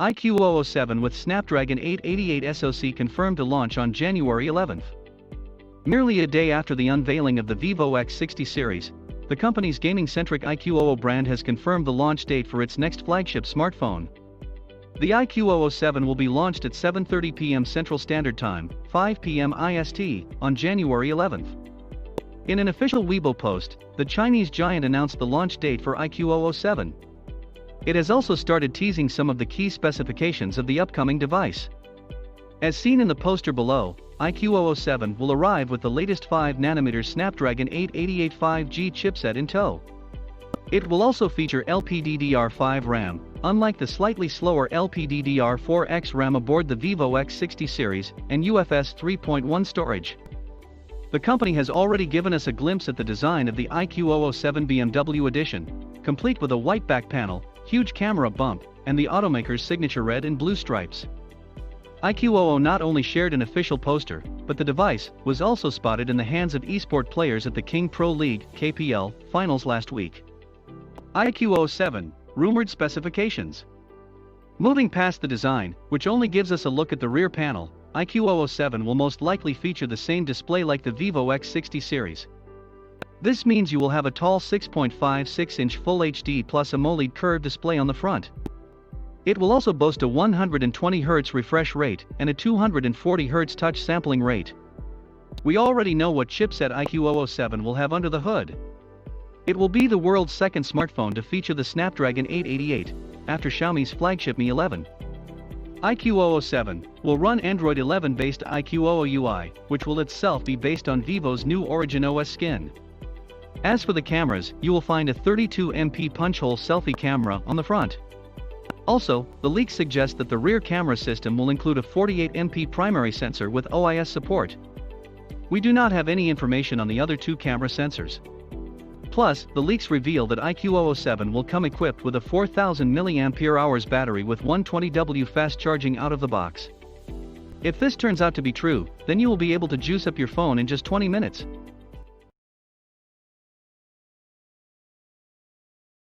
iQOO 7 with Snapdragon 888 SoC confirmed to launch on January 11. Merely a day after the unveiling of the Vivo X60 series, the company's gaming-centric iQOO brand has confirmed the launch date for its next flagship smartphone. The iQOO 7 will be launched at 7:30 p.m. Central Standard Time, 5 p.m. IST, on January 11. In an official Weibo post, the Chinese giant announced the launch date for iQOO 7. It has also started teasing some of the key specifications of the upcoming device. As seen in the poster below, iQOO 7 will arrive with the latest 5nm Snapdragon 888 5G chipset in tow. It will also feature LPDDR5 RAM, unlike the slightly slower LPDDR4X RAM aboard the Vivo X60 series, and UFS 3.1 storage. The company has already given us a glimpse at the design of the iQOO 7 BMW edition, complete with a white back panel, huge camera bump, and the automaker's signature red and blue stripes. iQOO not only shared an official poster, but the device was also spotted in the hands of eSport players at the King Pro League (KPL) finals last week. iQOO 7, rumored specifications. Moving past the design, which only gives us a look at the rear panel, iQOO 7 will most likely feature the same display like the Vivo X60 series. This means you will have a tall 6.56-inch Full HD plus AMOLED curved display on the front. It will also boast a 120Hz refresh rate and a 240Hz touch sampling rate. We already know what chipset iQOO 7 will have under the hood. It will be the world's second smartphone to feature the Snapdragon 888, after Xiaomi's flagship Mi 11. iQOO 7 will run Android 11-based iQOO UI, which will itself be based on Vivo's new Origin OS skin. As for the cameras, you will find a 32MP punch-hole selfie camera on the front. Also, the leaks suggest that the rear camera system will include a 48MP primary sensor with OIS support. We do not have any information on the other two camera sensors. Plus, the leaks reveal that iQOO 7 will come equipped with a 4000 mAh battery with 120W fast charging out of the box. If this turns out to be true, then you will be able to juice up your phone in just 20 minutes.